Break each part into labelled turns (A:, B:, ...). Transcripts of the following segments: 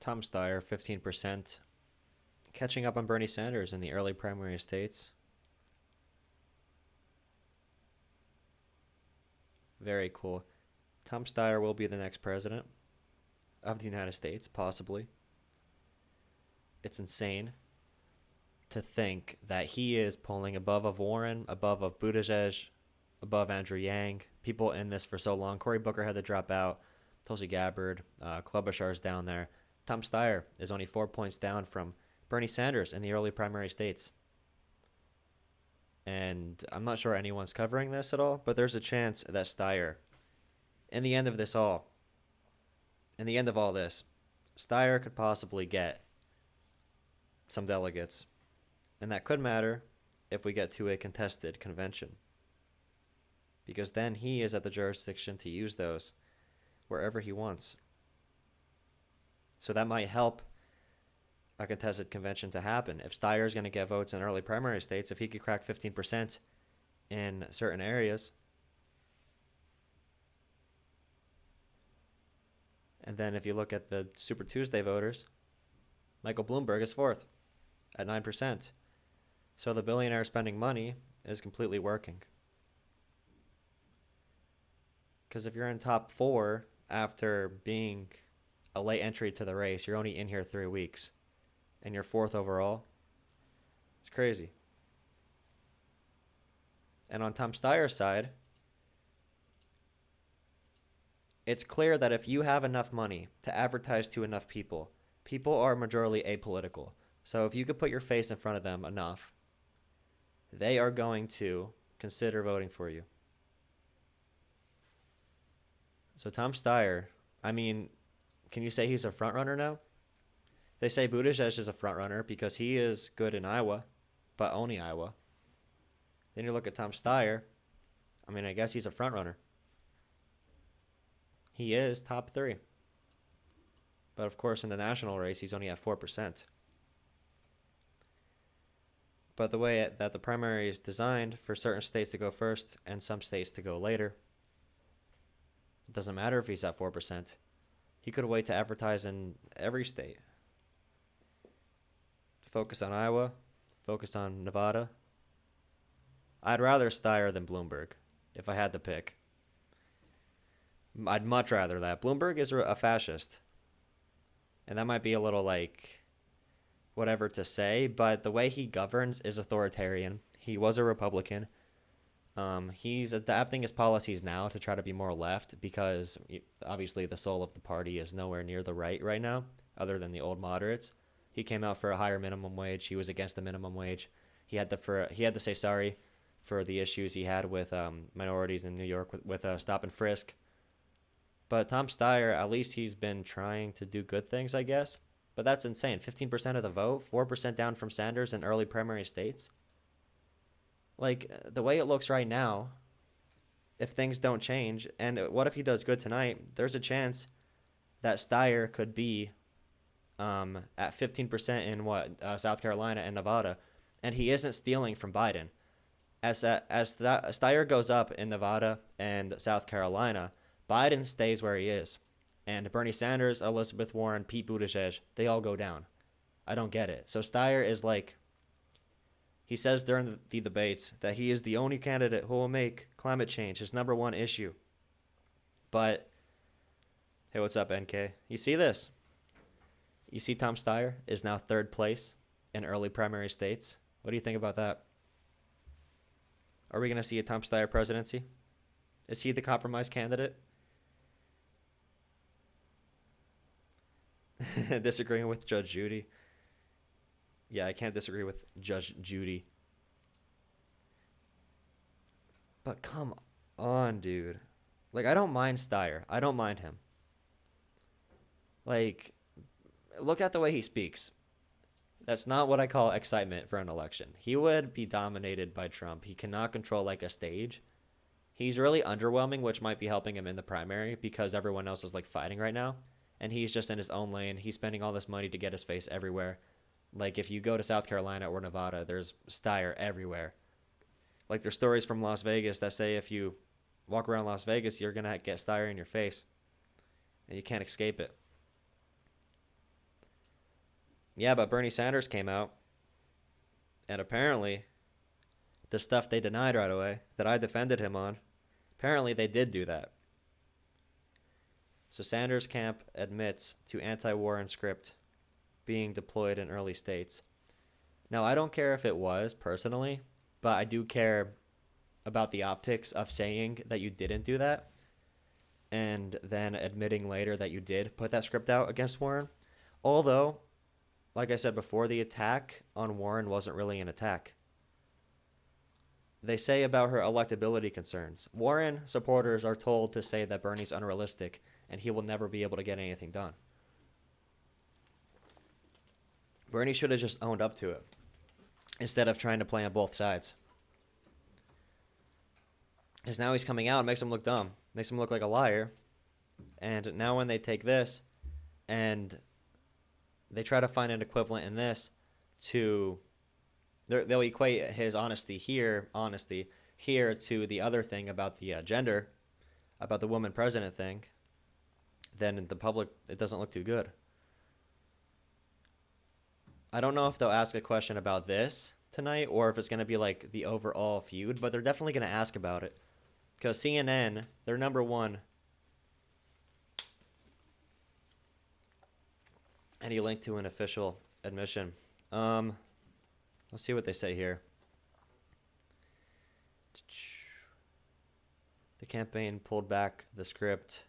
A: Tom Steyer, 15%, catching up on Bernie Sanders in the early primary states. Very cool. Tom Steyer will be the next president of the United States, possibly. It's insane to think that he is polling above of Warren, above of Buttigieg, above Andrew Yang. People in this for so long. Cory Booker had to drop out. Tulsi Gabbard, Klobuchar's down there. Tom Steyer is only 4 points down from Bernie Sanders in the early primary states. And I'm not sure anyone's covering this at all, but there's a chance that Steyer, in the end of this all, in the end of all this, Steyer could possibly get some delegates. And that could matter if we get to a contested convention. Because then he is at the jurisdiction to use those wherever he wants. So that might help a contested convention to happen. If Steyer's going to get votes in early primary states, if he could crack 15% in certain areas, and then if you look at the Super Tuesday voters, Michael Bloomberg is fourth at 9%. So the billionaire spending money is completely working. Because if you're in top four after being a late entry to the race, you're only in here 3 weeks, and you're fourth overall. It's crazy. And on Tom Steyer's side, it's clear that if you have enough money to advertise to enough people, people are majorly apolitical. So if you could put your face in front of them enough, they are going to consider voting for you. So Tom Steyer, I mean, can you say he's a front runner now? They say Buttigieg is a front runner because he is good in Iowa, but only Iowa. Then you look at Tom Steyer. I mean, I guess he's a front runner. He is top 3. But of course, in the national race, he's only at 4%. But the way that the primary is designed for certain states to go first and some states to go later, it doesn't matter if he's at 4%. He could wait to advertise in every state. Focus on Iowa. Focus on Nevada. I'd rather Steyer than Bloomberg if I had to pick. I'd much rather that. Bloomberg is a fascist. And that might be a little like whatever to say, but the way he governs is authoritarian. He was a Republican. He's adapting his policies now to try to be more left because obviously the soul of the party is nowhere near the right now, other than the old moderates. He came out for a higher minimum wage. He was against the minimum wage. He had to say sorry for the issues he had with minorities in New York with stop and frisk. But Tom Steyer, at least he's been trying to do good things, I guess. But that's insane. 15% of the vote, 4% down from Sanders in early primary states. Like, the way it looks right now, if things don't change, and what if he does good tonight, there's a chance that Steyer could be at 15% in South Carolina and Nevada, and he isn't stealing from Biden. As Steyer goes up in Nevada and South Carolina, Biden stays where he is. And Bernie Sanders, Elizabeth Warren, Pete Buttigieg, they all go down. I don't get it. So Steyer is like, he says during the debates that he is the only candidate who will make climate change his number one issue. But, hey, what's up, NK? You see this? You see Tom Steyer is now third place in early primary states. What do you think about that? Are we going to see a Tom Steyer presidency? Is he the compromise candidate? Disagreeing with Judge Judy. Yeah, I can't disagree with Judge Judy. But come on, dude. Like, I don't mind Steyer. I don't mind him. Like, look at the way he speaks. That's not what I call excitement for an election. He would be dominated by Trump. He cannot control, like, a stage. He's really underwhelming, which might be helping him in the primary because everyone else is, like, fighting right now. And he's just in his own lane. He's spending all this money to get his face everywhere. Like, if you go to South Carolina or Nevada, there's Steyer everywhere. Like, there's stories from Las Vegas that say if you walk around Las Vegas, you're going to get Steyer in your face. And you can't escape it. Yeah, but Bernie Sanders came out, and apparently the stuff they denied right away that I defended him on, apparently they did do that. So Sanders' camp admits to anti-Warren script being deployed in early states. Now, I don't care if it was personally, but I do care about the optics of saying that you didn't do that and then admitting later that you did put that script out against Warren. Although, like I said before, the attack on Warren wasn't really an attack. They say about her electability concerns. Warren supporters are told to say that Bernie's unrealistic and he will never be able to get anything done. Bernie should have just owned up to it instead of trying to play on both sides. Because now he's coming out and makes him look dumb, makes him look like a liar. And now when they take this and they try to find an equivalent in this to, they'll equate his honesty here to the other thing about the gender, about the woman president thing, then in the public, it doesn't look too good. I don't know if they'll ask a question about this tonight or if it's going to be like the overall feud, but they're definitely going to ask about it. Because CNN, they're number one. Any link to an official admission? Let's see what they say here. The campaign pulled back the script.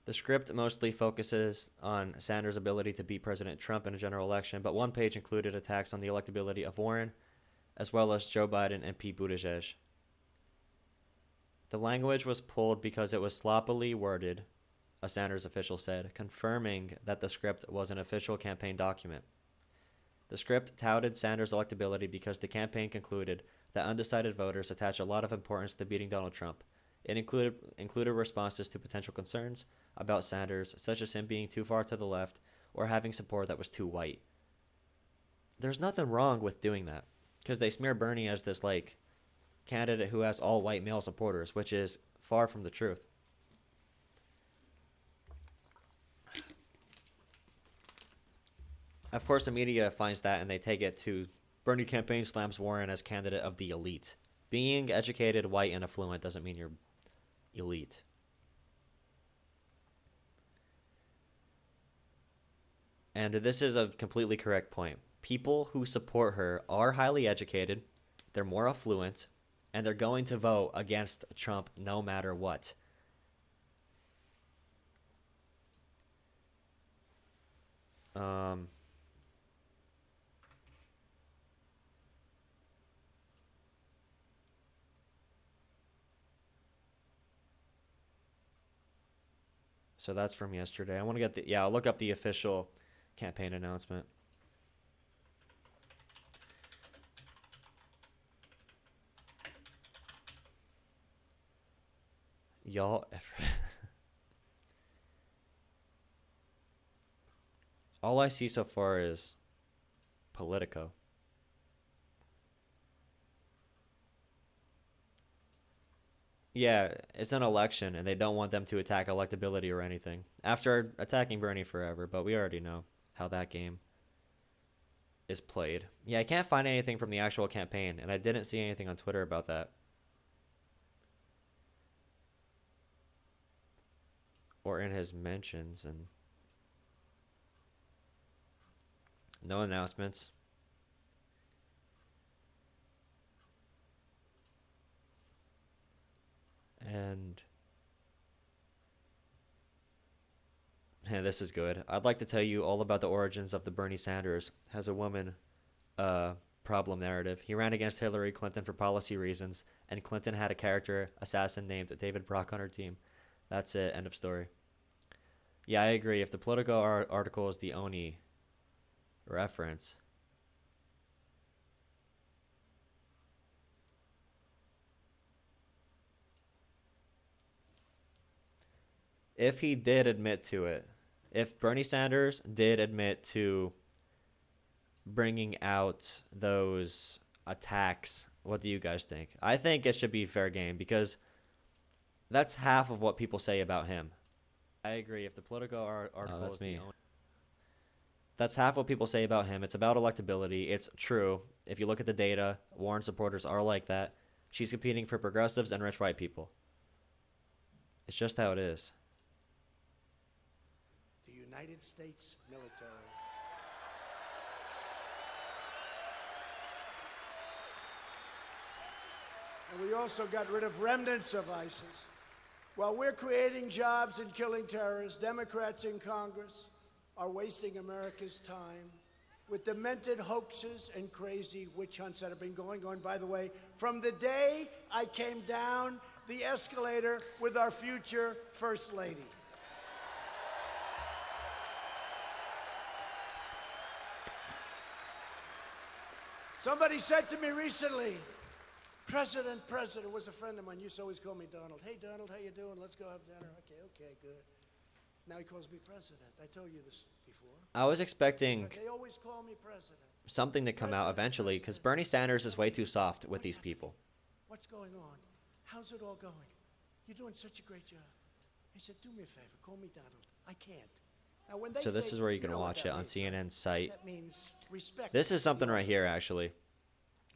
A: The script mostly focuses on Sanders' ability to beat President Trump in a general election, but one page included attacks on the electability of Warren, as well as Joe Biden and Pete Buttigieg. The language was pulled because it was sloppily worded, a Sanders official said, confirming that the script was an official campaign document. The script touted Sanders' electability because the campaign concluded that undecided voters attach a lot of importance to beating Donald Trump. It included responses to potential concerns about Sanders, such as him being too far to the left or having support that was too white. There's nothing wrong with doing that, because they smear Bernie as this like candidate who has all white male supporters, which is far from the truth. Of course, the media finds that and they take it to Bernie campaign slams Warren as candidate of the elite. Being educated, white, and affluent doesn't mean you're elite. And this is a completely correct point. People who support her are highly educated, they're more affluent, and they're going to vote against Trump no matter what. So that's from yesterday. I want to get the, I'll look up the official campaign announcement. Y'all, all I see so far is Politico. Yeah, it's an election, and they don't want them to attack electability or anything. After attacking Bernie forever, but we already know how that game is played. Yeah, I can't find anything from the actual campaign, and I didn't see anything on Twitter about that. Or in his mentions, and no announcements. And this is good. I'd like to tell you all about the origins of the Bernie Sanders as a woman problem narrative. He ran against Hillary Clinton for policy reasons, and Clinton had a character assassin named David Brock on her team. That's it. End of story. Yeah, I agree. If the Politico article is the only reference, if he did admit to it, if Bernie Sanders did admit to bringing out those attacks, what do you guys think? I think it should be fair game because that's half of what people say about him. I agree. If the Politico article is the only... That's half what people say about him. It's about electability. It's true. If you look at the data, Warren supporters are like that. She's competing for progressives and rich white people. It's just how it is.
B: The United States military. And we also got rid of remnants of ISIS. While we're creating jobs and killing terrorists, Democrats in Congress are wasting America's time with demented hoaxes and crazy witch hunts that have been going on, by the way, from the day I came down the escalator with our future First Lady. Somebody said to me recently, President was a friend of mine, used to always call me Donald. Hey, Donald, how you doing? Let's go have dinner. Okay, good. Now he calls me president. I told you this before.
A: I was expecting
B: They always call me president.
A: something to come out eventually because Bernie Sanders is way too soft with these people.
B: What's going on? How's it all going? You're doing such a great job. I said, do me a favor, call me Donald. I can't. Now, when they
A: So this
B: say,
A: is where you can
B: know what
A: watch
B: that
A: it on
B: means, right?
A: CNN's site.
B: That means respect.
A: This is something right here, actually.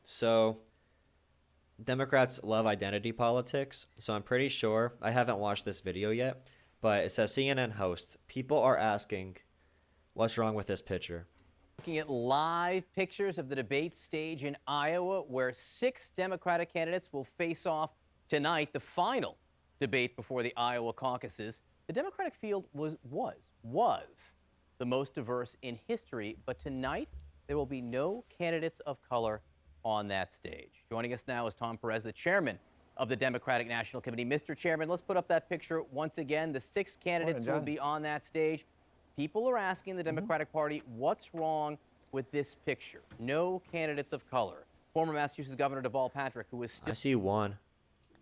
A: So, Democrats love identity politics. So I'm pretty sure, I haven't watched this video yet, but it says CNN host, people are asking, what's wrong with this picture?
C: Looking at live pictures of the debate stage in Iowa, where 6 Democratic candidates will face off tonight, the final debate before the Iowa caucuses. The Democratic field was the most diverse in history, but tonight there will be no candidates of color on that stage. Joining us now is Tom Perez, the chairman of the Democratic National Committee. Mr. Chairman, let's put up that picture once again. The 6 candidates will be on that stage. People are asking the Democratic Party, what's wrong with this picture? No candidates of color. Former Massachusetts Governor Deval Patrick, who is
A: I see one.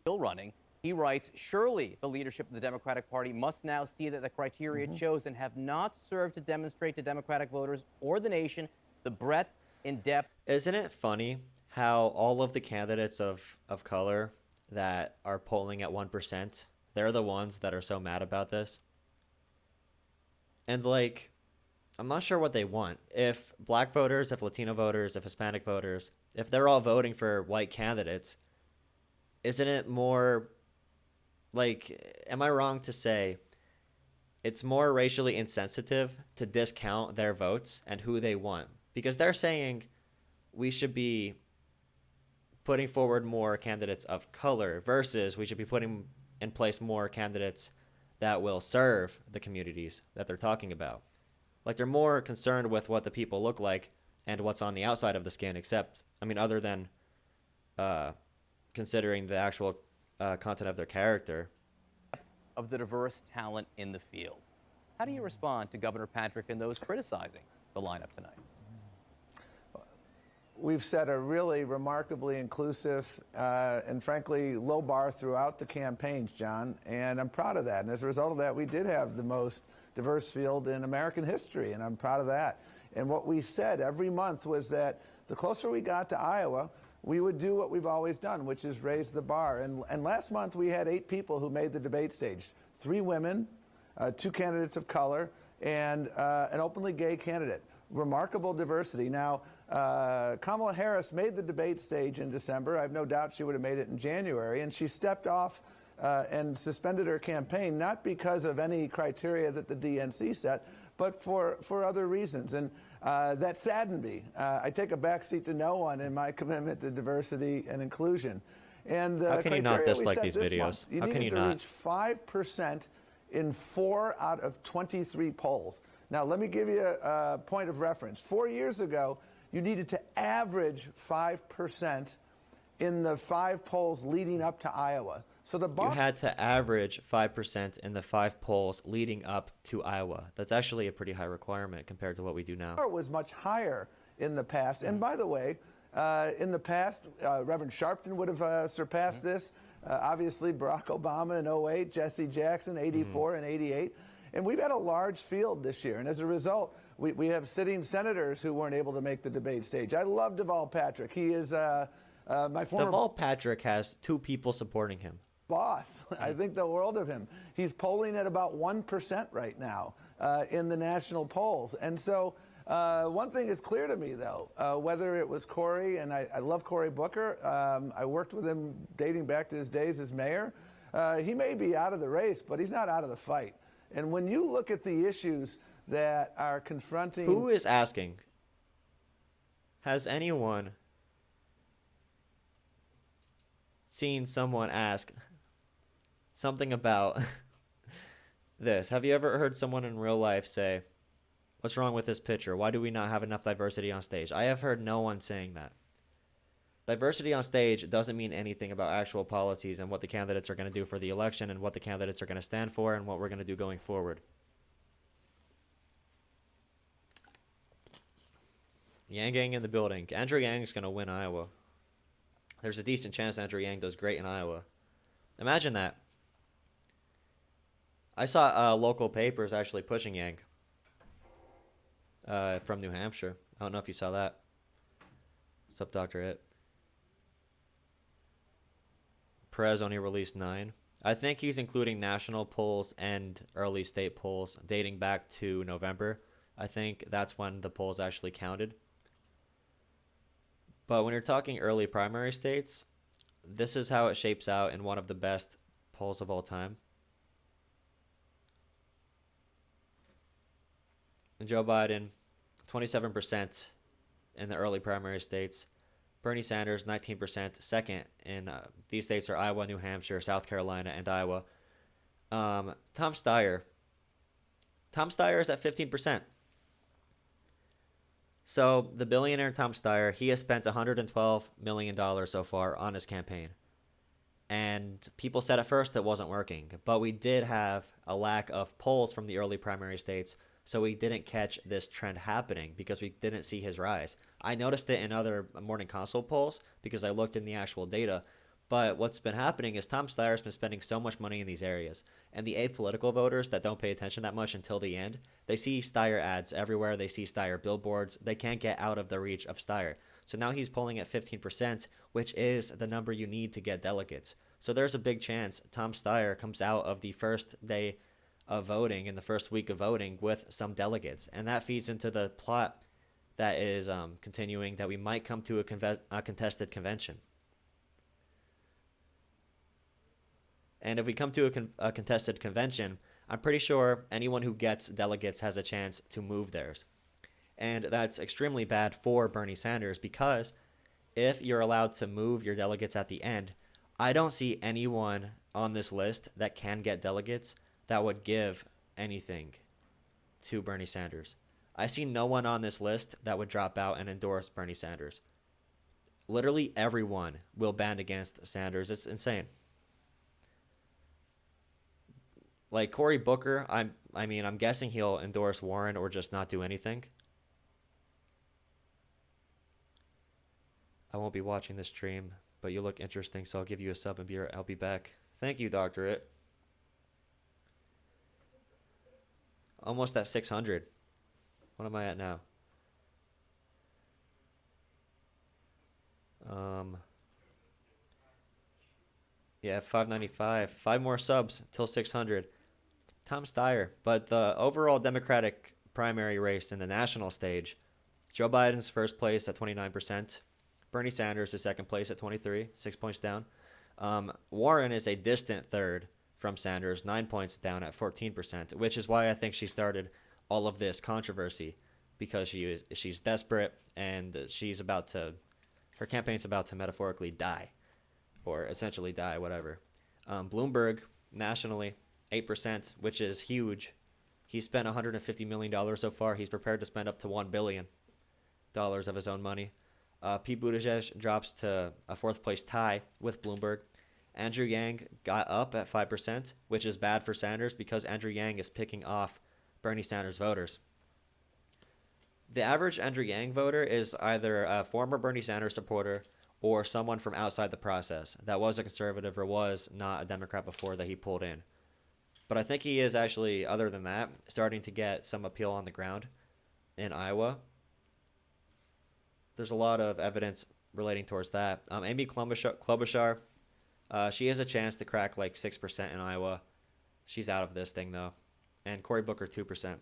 C: still running, he writes, surely the leadership of the Democratic Party must now see that the criteria chosen have not served to demonstrate to Democratic voters or the nation the breadth and depth.
A: Isn't it funny how all of the candidates of color that are polling at 1%, they're the ones that are so mad about this? And like, I'm not sure what they want. If black voters, if Latino voters, if Hispanic voters, if they're all voting for white candidates, isn't it more like, am I wrong to say it's more racially insensitive to discount their votes and who they want? Because they're saying we should be putting forward more candidates of color versus we should be putting in place more candidates that will serve the communities that they're talking about. Like, they're more concerned with what the people look like and what's on the outside of the skin, except, I mean, other than considering the actual content of their character.
C: Of the diverse talent in the field. How do you respond to Governor Patrick and those criticizing the lineup tonight?
D: We've set a really remarkably inclusive and frankly low bar throughout the campaigns, John, and I'm proud of that. And as a result of that, we did have the most diverse field in American history, and I'm proud of that. And what we said every month was that the closer we got to Iowa, we would do what we've always done, which is raise the bar. And last month we had 8 people who made the debate stage, 3 women, 2 candidates of color, and an openly gay candidate. Remarkable diversity. Now, Kamala Harris made the debate stage in December. I have no doubt she would have made it in January, and she stepped off and suspended her campaign, not because of any criteria that the DNC set, but for other reasons. And that saddened me. I take a backseat to no one in my commitment to diversity and inclusion. And
A: How can you not dislike these videos? How can you not?
D: Reach 5% in 4 out of 23 polls. Now, let me give you a point of reference. 4 years ago, you needed to average 5% in the 5 polls leading up to Iowa. So the bar—
A: You had to average 5% in the 5 polls leading up to Iowa. That's actually a pretty high requirement compared to what we do now.
D: was much higher in the past. And by the way, in the past, Reverend Sharpton would have surpassed this. Obviously, Barack Obama in 08, Jesse Jackson, 84 and 88. And we've had a large field this year. And as a result, we have sitting senators who weren't able to make the debate stage. I love Deval Patrick. He is my former—
A: Deval Patrick has 2 people supporting him.
D: boss. I think the world of him. He's polling at about 1% right now in the national polls. And so One thing is clear to me, though, whether it was Cory, and I love Cory Booker. I worked with him dating back to his days as mayor. He may be out of the race, but he's not out of the fight. And when you look at the issues that are confronting...
A: Who is asking? Has anyone seen someone ask something about this? Have you ever heard someone in real life say, "What's wrong with this picture? Why do we not have enough diversity on stage?" I have heard no one saying that. Diversity on stage doesn't mean anything about actual policies and what the candidates are going to do for the election and what the candidates are going to stand for and what we're going to do going forward. Yang Gang in the building. Andrew Yang's going to win Iowa. There's a decent chance Andrew Yang does great in Iowa. Imagine that. I saw local papers actually pushing Yang from New Hampshire. I don't know if you saw that. What's up, Dr. It? Perez only released 9. I think he's including national polls and early state polls dating back to November. I think that's when the polls actually counted. But when you're talking early primary states, this is how it shapes out in one of the best polls of all time. And Joe Biden, 27% in the early primary states. Bernie Sanders, 19%, second in these states are Iowa, New Hampshire, South Carolina, and Iowa. Tom Steyer. Tom Steyer is at 15%. So the billionaire Tom Steyer, he has spent $112 million so far on his campaign. And people said at first it wasn't working. But we did have a lack of polls from the early primary states. So we didn't catch this trend happening because we didn't see his rise. I noticed it in other morning consult polls because I looked in the actual data. But what's been happening is Tom Steyer's been spending so much money in these areas. And the apolitical voters that don't pay attention that much until the end, they see Steyer ads everywhere. They see Steyer billboards. They can't get out of the reach of Steyer. So now he's polling at 15%, which is the number you need to get delegates. So there's a big chance Tom Steyer comes out of the first day of voting, in the first week of voting, with some delegates. And that feeds into the plot that is continuing that we might come to a contested convention. And if we come to a contested convention, I'm pretty sure anyone who gets delegates has a chance to move theirs. And that's extremely bad for Bernie Sanders because if you're allowed to move your delegates at the end, I don't see anyone on this list that can get delegates that would give anything to Bernie Sanders. I see no one on this list that would drop out and endorse Bernie Sanders. Literally everyone will band against Sanders. It's insane. Like Cory Booker, I'm guessing he'll endorse Warren or just not do anything. I won't be watching this stream, but you look interesting, so I'll give you a sub and I'll be back. Thank you, Dr. It. Almost at 600. What am I at now? Yeah, 595. 5 more subs till 600. Tom Steyer. But the overall Democratic primary race in the national stage, Joe Biden's first place at 29%. Bernie Sanders is second place at 23, 6 points down. Warren is a distant third from Sanders, 9 points down at 14%, which is why I think she started all of this controversy, because she's desperate and her campaign's about to metaphorically die, or essentially die, whatever. Bloomberg, nationally, 8%, which is huge. He spent $150 million so far. He's prepared to spend up to $1 billion of his own money. Pete Buttigieg drops to a fourth place tie with Bloomberg. Andrew Yang got up at 5%, which is bad for Sanders because Andrew Yang is picking off Bernie Sanders voters. The average Andrew Yang voter is either a former Bernie Sanders supporter or someone from outside the process that was a conservative or was not a Democrat before that he pulled in. But I think he is actually, other than that, starting to get some appeal on the ground in Iowa. There's a lot of evidence relating towards that. Amy Klobuchar, she has a chance to crack like 6% in Iowa. She's out of this thing, though. And Cory Booker, 2%.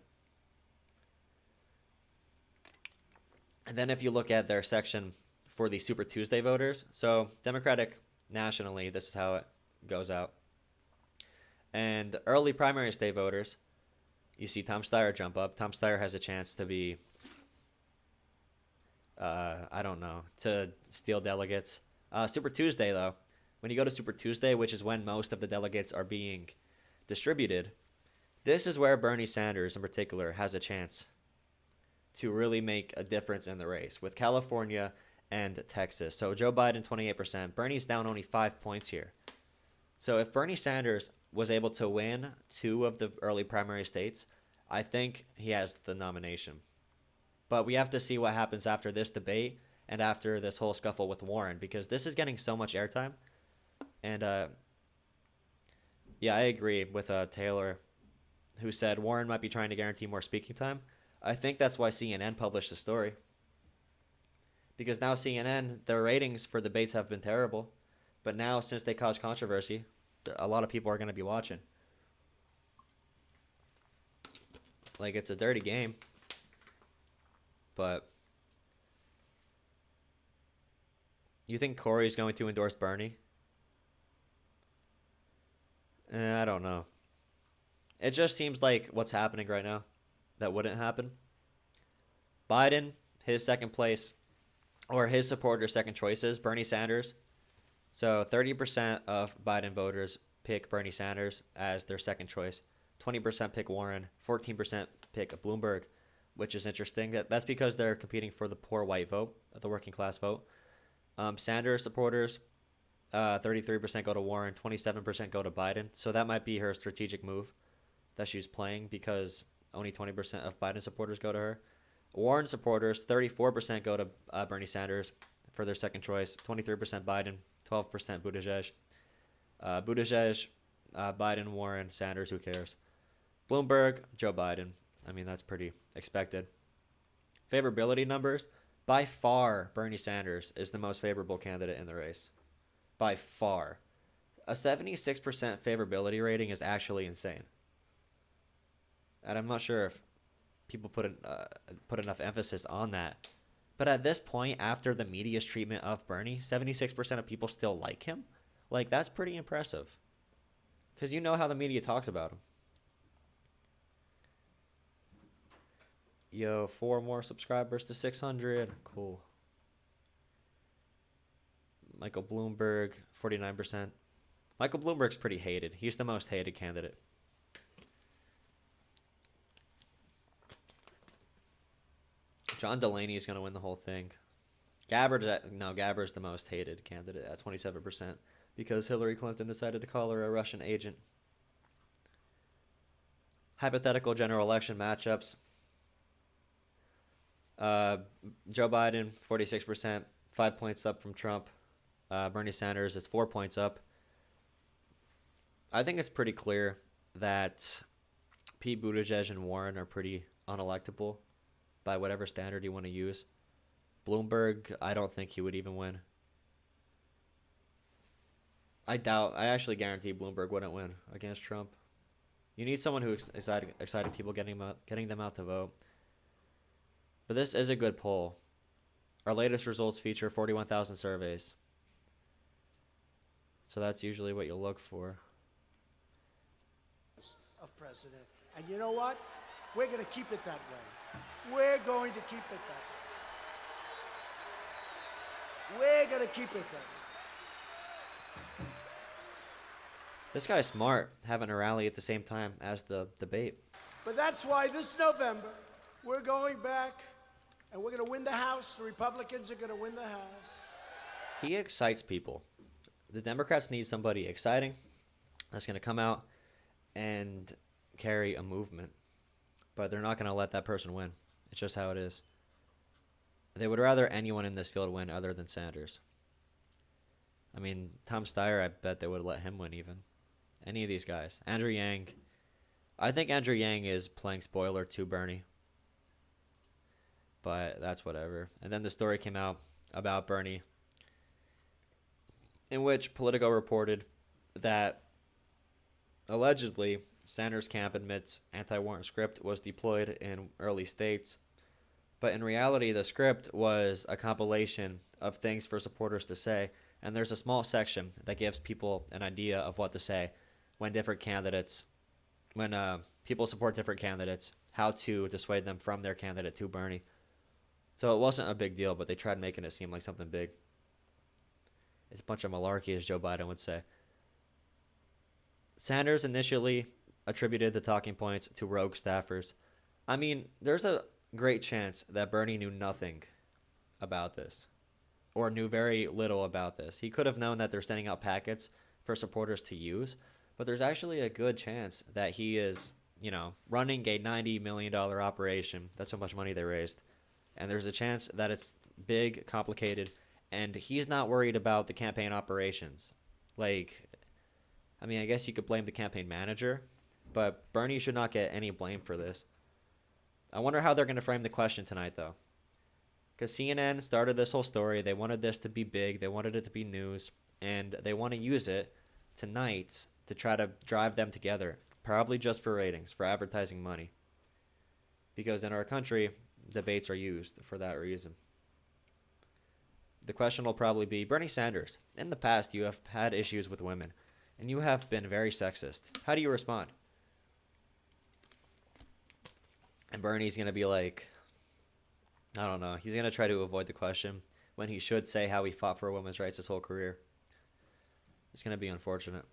A: And then if you look at their section for the Super Tuesday voters, so Democratic nationally, this is how it goes out. And early primary state voters, you see Tom Steyer jump up. Tom Steyer has a chance to be, I don't know, to steal delegates. Super Tuesday, though, when you go to Super Tuesday, which is when most of the delegates are being distributed, this is where Bernie Sanders in particular has a chance to really make a difference in the race with California and Texas. So Joe Biden, 28%. Bernie's down only 5 points here. So if Bernie Sanders was able to win 2 of the early primary states, I think he has the nomination. But we have to see what happens after this debate and after this whole scuffle with Warren, because this is getting so much airtime. And yeah, I agree with Taylor, who said Warren might be trying to guarantee more speaking time. I think that's why CNN published the story. Because now CNN, their ratings for debates have been terrible. But now, since they caused controversy, a lot of people are going to be watching. Like, it's a dirty game. But you think Corey's going to endorse Bernie? I don't know. It just seems like what's happening right now that wouldn't happen. Biden, his second place, or his supporters' second choices, Bernie Sanders. So 30% of Biden voters pick Bernie Sanders as their second choice. 20% pick Warren. 14% pick Bloomberg, which is interesting. That's because they're competing for the poor white vote, the working class vote. Sanders supporters, 33% go to Warren. 27% go to Biden. So that might be her strategic move that she's playing, because only 20% of Biden supporters go to her. Warren supporters, 34% go to Bernie Sanders for their second choice. 23% Biden, 12% Buttigieg. Buttigieg, Biden, Warren, Sanders, who cares? Bloomberg, Joe Biden. I mean, that's pretty expected. Favorability numbers, by far, Bernie Sanders is the most favorable candidate in the race. By far. A 76% favorability rating is actually insane. And I'm not sure if people put enough emphasis on that. But at this point, after the media's treatment of Bernie, 76% of people still like him. Like, that's pretty impressive. Because you know how the media talks about him. Yo, 4 more subscribers to 600. Cool. Michael Bloomberg, 49%. Michael Bloomberg's pretty hated. He's the most hated candidate. John Delaney is going to win the whole thing. Gabbard's the most hated candidate at 27% because Hillary Clinton decided to call her a Russian agent. Hypothetical general election matchups. Joe Biden, 46%, 5 points up from Trump. Bernie Sanders is 4 points up. I think it's pretty clear that Pete Buttigieg and Warren are pretty unelectable by whatever standard you want to use. Bloomberg, I don't think he would even win. I actually guarantee Bloomberg wouldn't win against Trump. You need someone who excited people, getting them out to vote. But this is a good poll. Our latest results feature 41,000 surveys. So that's usually what you'll look for.
B: Of president. And you know what? We're going to keep it that way. We're going to keep it that way. We're going to keep it that way.
A: This guy's smart, having a rally at the same time as the debate.
B: But that's why this November, we're going back and we're going to win the House. The Republicans are going to win the House.
A: He excites people. The Democrats need somebody exciting that's going to come out and carry a movement. But they're not going to let that person win. It's just how it is. They would rather anyone in this field win other than Sanders. I mean, Tom Steyer, I bet they would let him win even. Any of these guys. Andrew Yang. I think Andrew Yang is playing spoiler to Bernie. But that's whatever. And then the story came out about Bernie, in which Politico reported that allegedly Sanders' camp admits anti-Warren script was deployed in early states, But in reality, the script was a compilation of things for supporters to say, and there's a small section that gives people an idea of what to say when people support different candidates, how to dissuade them from their candidate to Bernie. So it wasn't a big deal, but they tried making it seem like something big. It's a bunch of malarkey, as Joe Biden would say. Sanders initially attributed the talking points to rogue staffers. I mean, there's a great chance that Bernie knew nothing about this, or knew very little about this. He could have known that they're sending out packets for supporters to use, but there's actually a good chance that he is, running a $90 million operation. That's how much money they raised. And there's a chance that it's big, complicated, and he's not worried about the campaign operations. I guess you could blame the campaign manager, but Bernie should not get any blame for this. I wonder how they're going to frame the question tonight, though. Because CNN started this whole story. They wanted this to be big. They wanted it to be news. And they want to use it tonight to try to drive them together. Probably just for ratings, for advertising money. Because in our country, debates are used for that reason. The question will probably be, Bernie Sanders, in the past you have had issues with women, and you have been very sexist. How do you respond? And Bernie's going to be like, I don't know. He's going to try to avoid the question when he should say how he fought for women's rights his whole career. It's going to be unfortunate.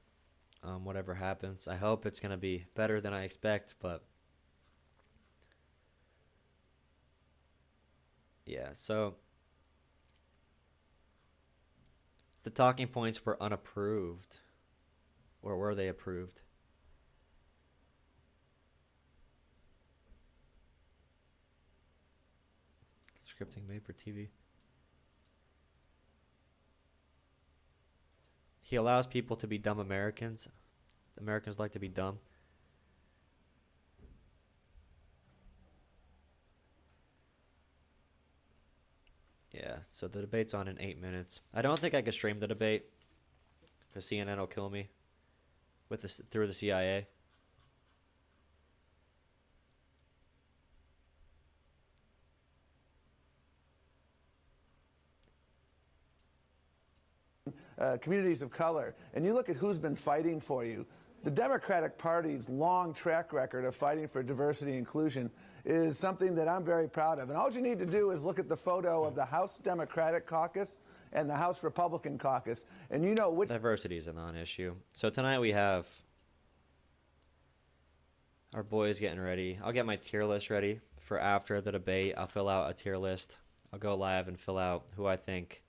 A: Whatever happens. I hope it's going to be better than I expect, but yeah, so the talking points were unapproved. Or were they approved? Scripting made for TV. He allows people to be dumb Americans. Americans like to be dumb. Yeah, so the debate's on in 8 minutes. I don't think I could stream the debate because CNN will kill me through the CIA.
D: Communities of color, and you look at who's been fighting for you. The Democratic Party's long track record of fighting for diversity and inclusion is something that I'm very proud of. And all you need to do is look at the photo of the House Democratic Caucus and the House Republican Caucus, and you know which...
A: Diversity is a non-issue. So tonight we have our boys getting ready. I'll get my tier list ready for after the debate. I'll fill out a tier list. I'll go live and fill out who I think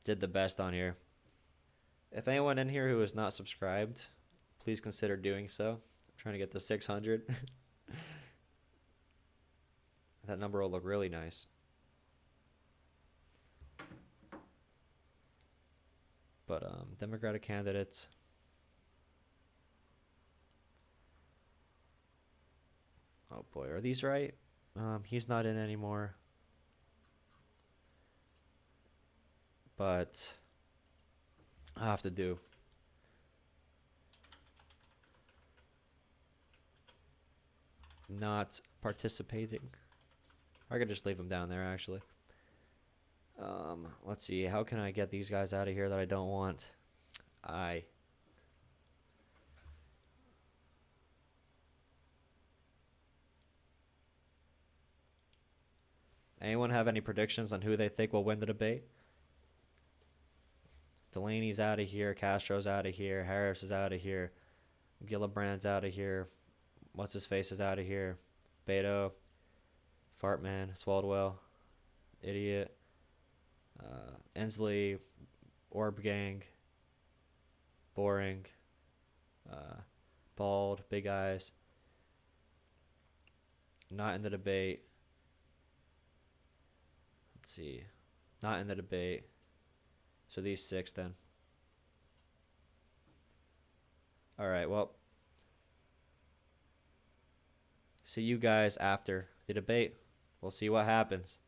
A: did the best on here. If anyone in here who is not subscribed, please consider doing so. I'm trying to get to 600. That number will look really nice. But Democratic candidates. Oh boy, are these right? He's not in anymore. But I have to do. Not participating. I could just leave them down there, actually. Let's see. How can I get these guys out of here that I don't want? Anyone have any predictions on who they think will win the debate? Delaney's out of here. Castro's out of here. Harris is out of here. Gillibrand's out of here. What's-his-face is out of here. Beto. Fartman. Swaldwell. Idiot. Inslee. Orb Gang. Boring. Bald. Big eyes. Not in the debate. Let's see. Not in the debate. So these 6 then. All right, well. See you guys after the debate. We'll see what happens.